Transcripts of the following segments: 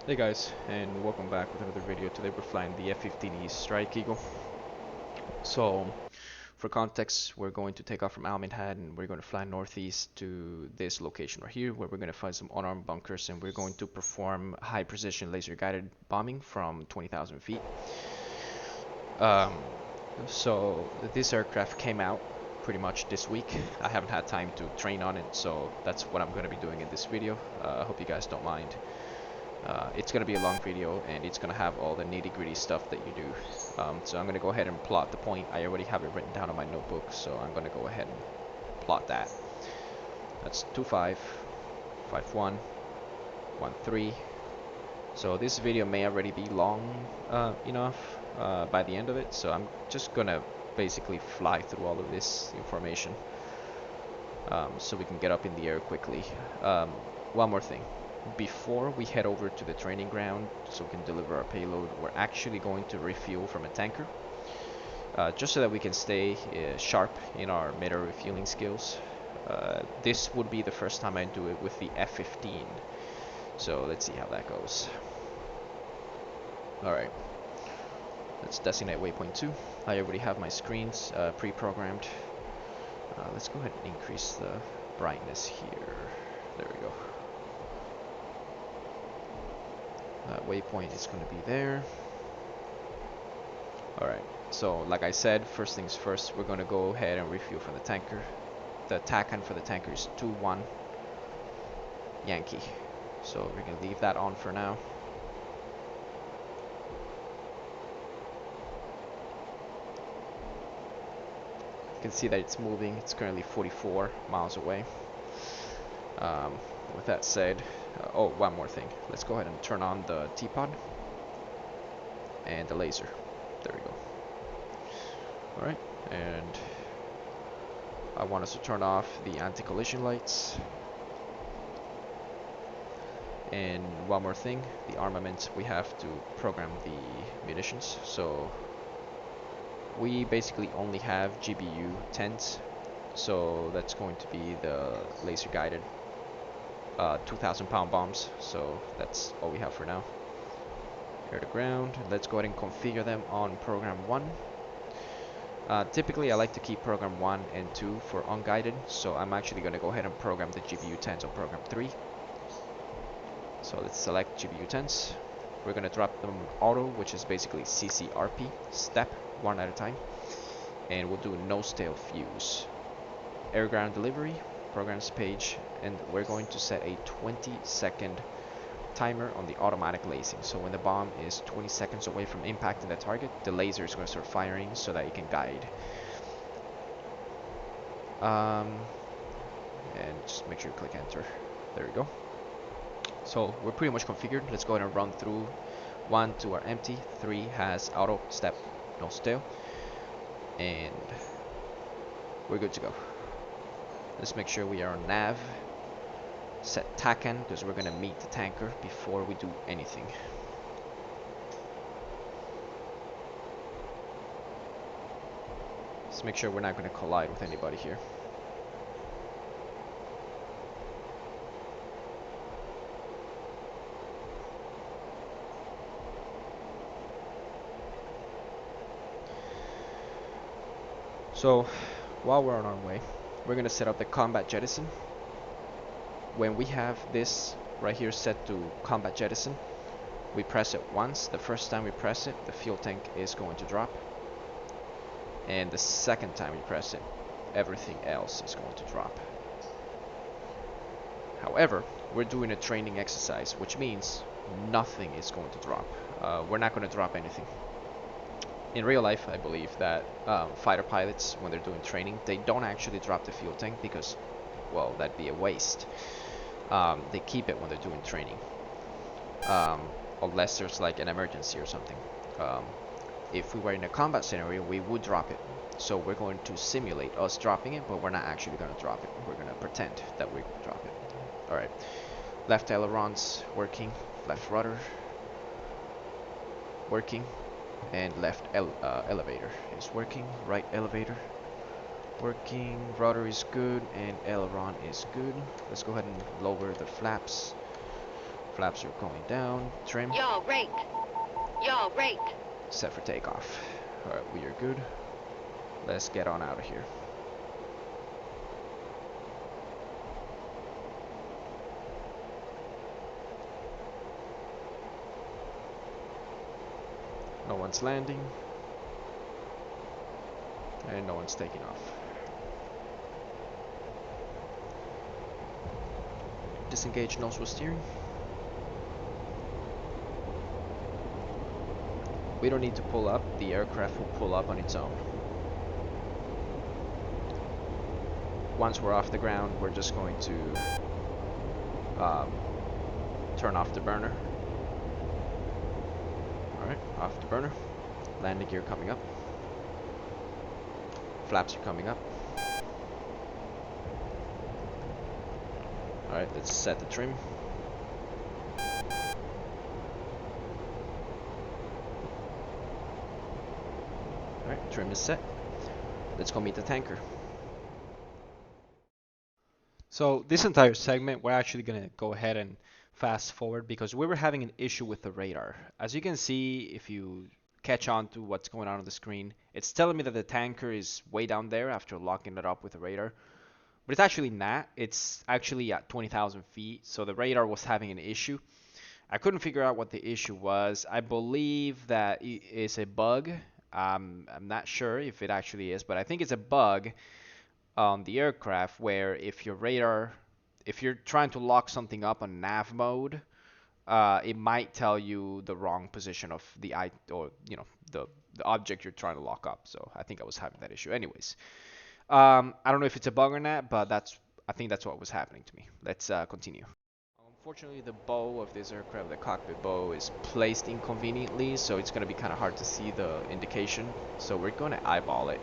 Hey guys, and welcome back with another video. Today we're flying the F-15E Strike Eagle. So, for context, we're going to take off from Almenhad and we're going to fly northeast to this location right here, where we're going to find some unarmed bunkers, and we're going to perform high precision laser guided bombing from 20,000 feet. Um, so this aircraft came out pretty much this week. I haven't had time to train on it, so that's what I'm going to be doing in this video. I hope you guys don't mind. It's going to be a long video, and it's going to have all the nitty-gritty stuff that you do. So I'm going to go ahead and plot the point. I already have it written down on my notebook, so I'm going to go ahead and plot that. That's 25, 51, 13. So this video may already be long enough by the end of it, so I'm just going to basically fly through all of this information so we can get up in the air quickly. One more thing. Before we head over to the training ground so we can deliver our payload, we're actually going to refuel from a tanker, just so that we can stay sharp in our mid-air refueling skills. This would be the first time I do it with the F-15, so let's see how that goes. Alright, let's designate waypoint 2. I already have my screens pre-programmed. Let's go ahead and increase the brightness here. There we go. Waypoint is going to be there. Alright, so like I said, first things first, we're going to go ahead and refuel from the tanker. The TACAN for the tanker is 2-1 Yankee. So we're going to leave that on for now. You can see that it's moving. It's currently 44 miles away. With that said, oh, one more thing. Let's go ahead and turn on the T-pod and the laser. There we go. Alright, and I want us to turn off the anti-collision lights. And one more thing, the armament, we have to program the munitions. So we basically only have GBU 10s, so that's going to be the laser guided 2,000 pound bombs. So that's all we have for now. Air to ground. Let's go ahead and configure them on program 1. Typically I like to keep program 1 and 2 for unguided, so I'm actually going to go ahead and program the GBU 10s on program 3. So let's select GBU 10s. We're going to drop them on auto, which is basically CCRP, step, one at a time. And we'll do nose tail fuse. Air ground delivery, programs page, and we're going to set a 20-second timer on the automatic lasing. So when the bomb is 20 seconds away from impacting the target, the laser is going to start firing so that it can guide. And just make sure you click enter. There we go. So we're pretty much configured. Let's go ahead and run through. 1, 2 are empty, 3 has auto, step, nose tail, and we're good to go. Let's make sure we are on nav. Set TACAN because we're going to meet the tanker before we do anything. Let's make sure we're not going to collide with anybody here. So while we're on our way, we're going to set up the combat jettison. When we have this right here set to combat jettison, we press it once. The first time we press it, the fuel tank is going to drop. And the second time we press it, everything else is going to drop. However, we're doing a training exercise, which means nothing is going to drop. We're not going to drop anything. In real life, I believe that fighter pilots, when they're doing training, they don't actually drop the fuel tank because, well, that'd be a waste. They keep it when they're doing training, unless there's like an emergency or something. If we were in a combat scenario, we would drop it. So we're going to simulate us dropping it, but we're not actually going to drop it. We're going to pretend that we would drop it. Alright, left ailerons working, left rudder working, and left elevator is working, right elevator working, rudder is good, and aileron is good. Let's go ahead and lower the flaps Flaps are going down. Trim. Yaw rate. Yaw rate. Set for takeoff. Alright, we are good. Let's get on out of here. No one's landing. And no one's taking off. Disengage nose with steering. We don't need to pull up. The aircraft will pull up on its own. Once we're off the ground, we're just going to turn off the burner. Alright, off the burner. Landing gear coming up. Flaps are coming up. Alright, let's set the trim. Alright, trim is set. Let's go meet the tanker. So this entire segment, we're actually going to go ahead and fast forward because we were having an issue with the radar. As you can see, if you catch on to what's going on the screen, it's telling me that the tanker is way down there after locking it up with the radar. But it's actually not. It's actually at 20,000 feet, so the radar was having an issue. I couldn't figure out what the issue was. I believe that it is a bug. I'm not sure if it actually is, but I think it's a bug on the aircraft where if you're trying to lock something up on nav mode, it might tell you the wrong position of the the object you're trying to lock up. So I think I was having that issue. Anyways, I don't know if it's a bug or not, but I think that's what was happening to me. Let's continue. Unfortunately, the bow of this aircraft, the cockpit bow, is placed inconveniently, so it's going to be kind of hard to see the indication. So we're going to eyeball it.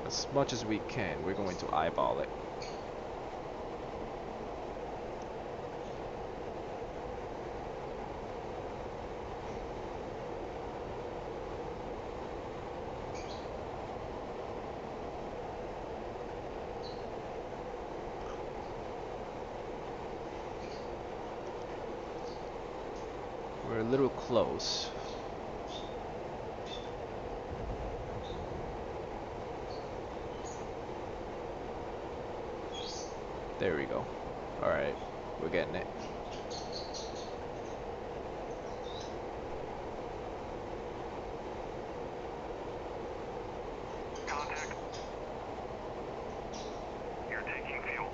As much as we can, we're going to eyeball it. We're a little close. There we go. Alright, we're getting it. Contact. You're taking fuel.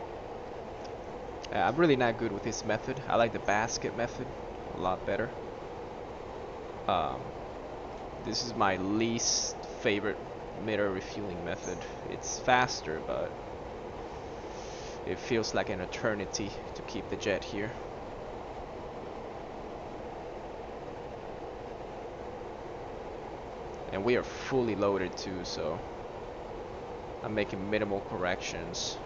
I'm really not good with this method. I like the basket method a lot better. This is my least favorite mid-air refueling method. It's faster, but it feels like an eternity to keep the jet here. And we are fully loaded too, so I'm making minimal corrections.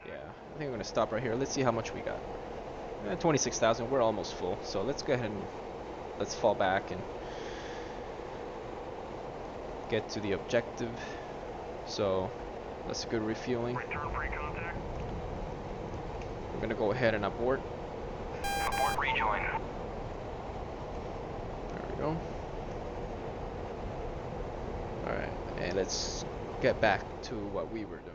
Yeah, I think I'm gonna stop right here. Let's see how much we got. 26,000. We're almost full. So let's go ahead and let's fall back and get to the objective. So that's a good refueling. Return free contact. We're gonna go ahead and abort. Abort rejoin. There we go. Alright, and let's get back to what we were doing.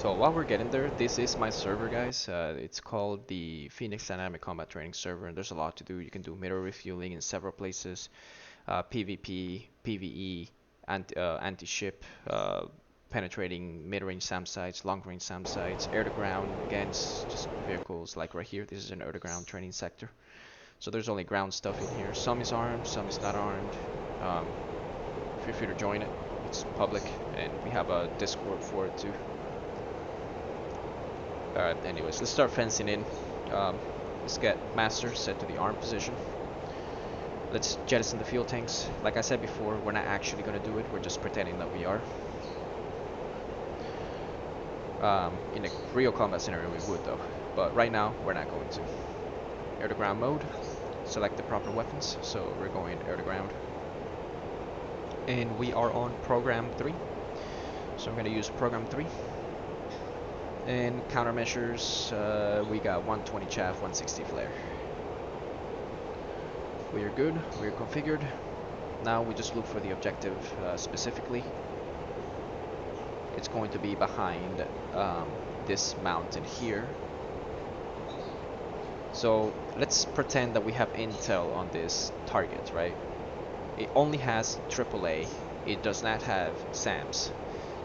So while we're getting there, this is my server, guys. It's called the Phoenix Dynamic Combat Training Server, and there's a lot to do. You can do mirror refueling in several places, PvP, PvE, anti-ship, penetrating mid-range SAM sites, long-range SAM sites, air-to-ground against just vehicles like right here. This is an air-to-ground training sector. So there's only ground stuff in here. Some is armed, some is not armed. Feel free to join it. It's public, and we have a Discord for it too. Alright, anyways, let's start fencing in. Let's get Master set to the arm position. Let's jettison the fuel tanks. Like I said before, we're not actually going to do it, we're just pretending that we are. In a real combat scenario we would though, but right now we're not going to. Air to ground mode, select the proper weapons, so we're going air to ground. And we are on program 3, so I'm going to use program 3. And countermeasures, we got 120 chaff, 160 flare. We are good, we are configured. Now we just look for the objective specifically. It's going to be behind this mountain here. So let's pretend that we have intel on this target, right? It only has AAA, it does not have SAMs.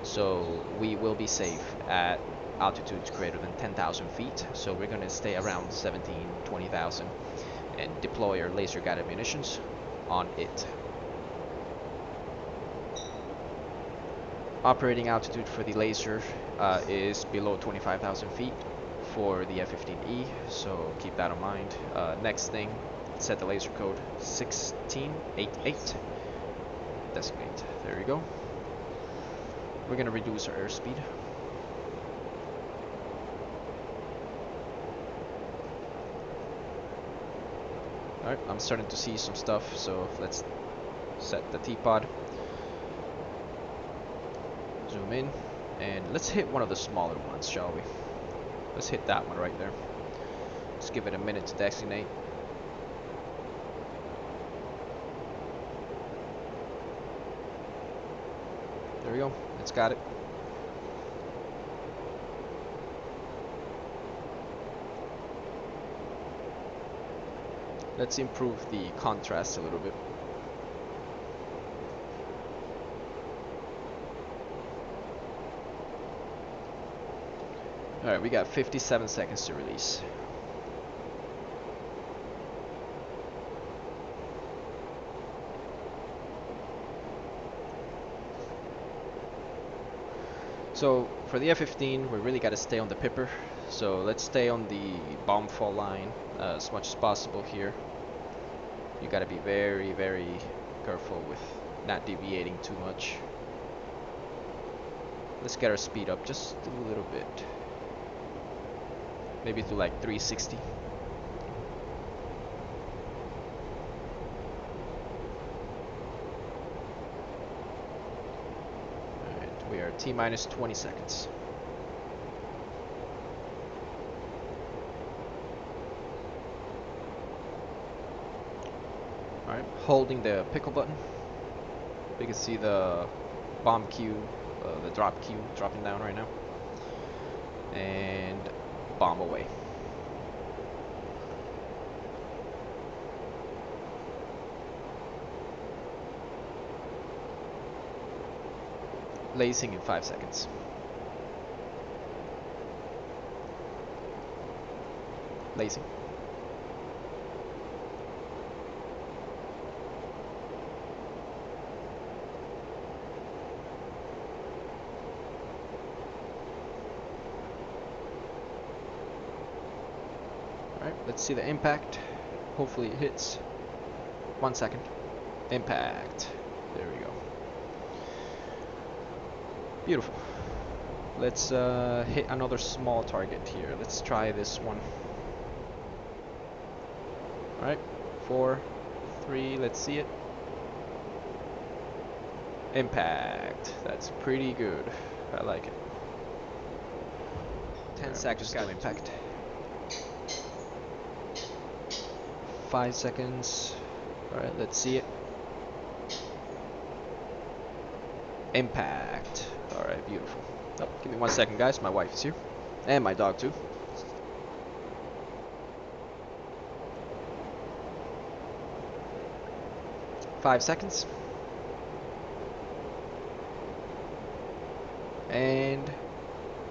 So we will be safe at altitudes greater than 10,000 feet. So we're going to stay around 20,000 and deploy our laser guided munitions on it. Operating altitude for the laser is below 25,000 feet for the F-15E, so keep that in mind. Next thing, set the laser code 1688. Designate. There we go. We're going to reduce our airspeed. Alright, I'm starting to see some stuff, so let's set the T-pod. Zoom in, and let's hit one of the smaller ones, shall we? Let's hit that one right there. Let's give it a minute to designate. There we go, it's got it. Let's improve the contrast a little bit. Alright, we got 57 seconds to release. So for the F-15, we really got to stay on the Pipper. So let's stay on the bomb fall line as much as possible here. You got to be very, very careful with not deviating too much. Let's get our speed up just a little bit. Maybe to like 360. Alright, we are T-minus 20 seconds. Alright, holding the pickle button. We can see the bomb queue, the drop queue dropping down right now. And bomb away. Lacing in 5 seconds. Lacing. Alright, let's see the impact. Hopefully it hits. 1 second. Impact. There we go. Beautiful. Let's hit another small target here. Let's try this one. Alright, 4, 3, let's see it. Impact. That's pretty good. I like it. 10 seconds to impact. 5 seconds. Alright, let's see it. Impact. Alright, beautiful. Oh, give me 1 second, guys. My wife is here. And my dog, too. Five seconds. And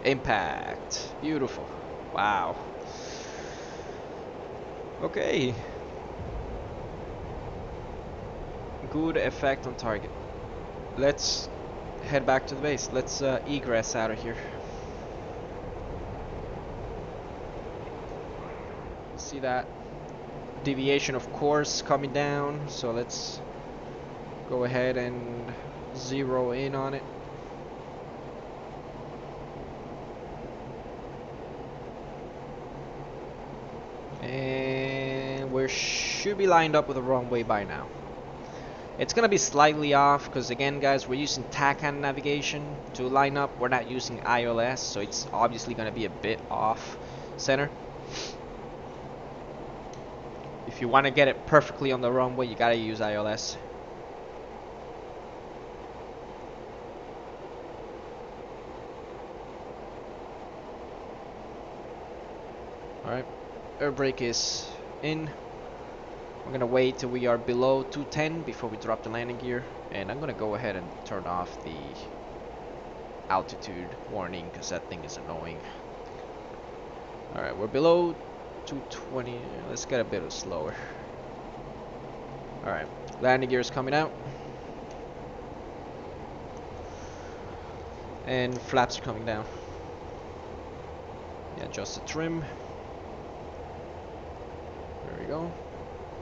impact. Beautiful. Wow. Okay. Good effect on target. Let's head back to the base. Let's egress out of here. See that deviation of course coming down, so let's go ahead and zero in on it. And we should be lined up with the runway by now. It's gonna be slightly off because, again, guys, we're using TACAN navigation to line up. We're not using ILS, so it's obviously gonna be a bit off center. If you want to get it perfectly on the runway, you gotta use ILS. Alright, air brake is in. We're gonna wait till we are below 210 before we drop the landing gear, and I'm gonna go ahead and turn off the altitude warning because that thing is annoying. Alright, we're below 220. Let's get a bit slower. Alright, landing gear is coming out. And flaps are coming down. Yeah, adjust the trim. There we go.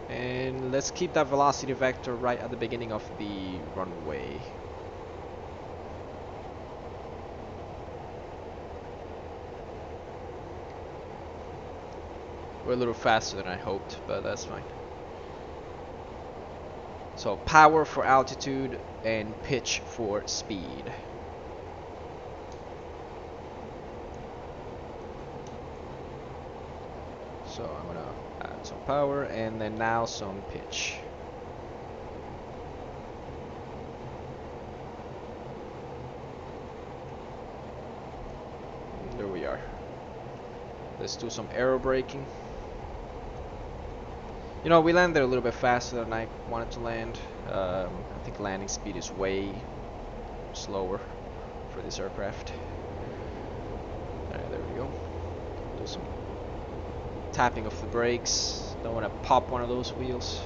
And let's keep that velocity vector right at the beginning of the runway. We're a little faster than I hoped, but that's fine. So power for altitude and pitch for speed. So I'm gonna add some power and then now some pitch. And there we are. Let's do some aero braking. You know, we landed a little bit faster than I wanted to land. I think landing speed is way slower for this aircraft. Alright, there we go. Do some tapping of the brakes. Don't want to pop one of those wheels.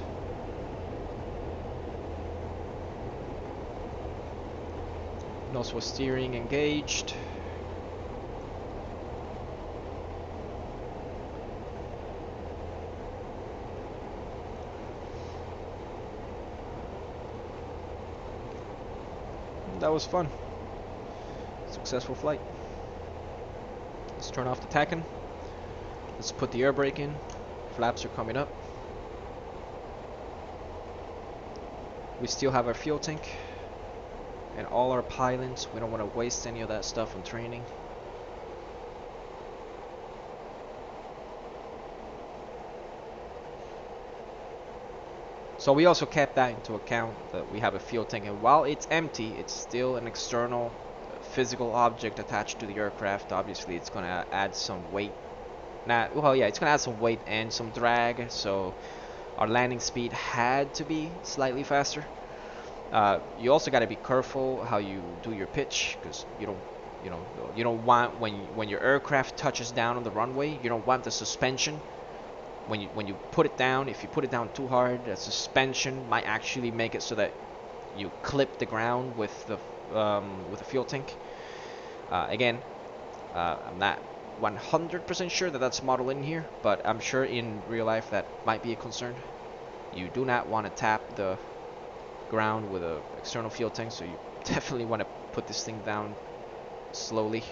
Nose for steering engaged. That was fun. Successful flight. Let's turn off the TACAN. Let's put the air brake in. Flaps are coming up. We still have our fuel tank and all our pylons. We don't want to waste any of that stuff on training. So we also kept that into account, that we have a fuel tank, and while it's empty, it's still an external physical object attached to the aircraft. Obviously it's going to add some weight. Well, yeah, it's going to add some weight and some drag, so our landing speed had to be slightly faster. You also got to be careful how you do your pitch, because you don't want, when your aircraft touches down on the runway, you don't want the suspension. When you put it down, if you put it down too hard, the suspension might actually make it so that you clip the ground with the fuel tank. Again, I'm not 100% sure that that's modeled in here, but I'm sure in real life that might be a concern. You do not want to tap the ground with an external fuel tank, so you definitely want to put this thing down slowly.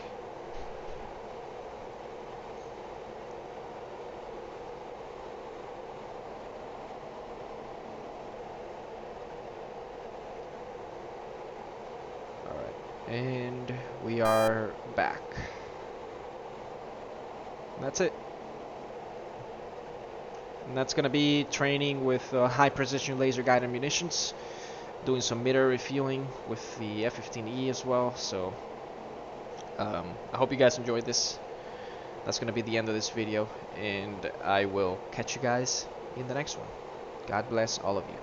Alright, and we are back. And that's it. And that's going to be training with high precision laser guided munitions, doing some mid-air refueling with the F-15E as well. So I hope you guys enjoyed this. That's gonna be the end of this video, and I will catch you guys in the next one. God bless all of you.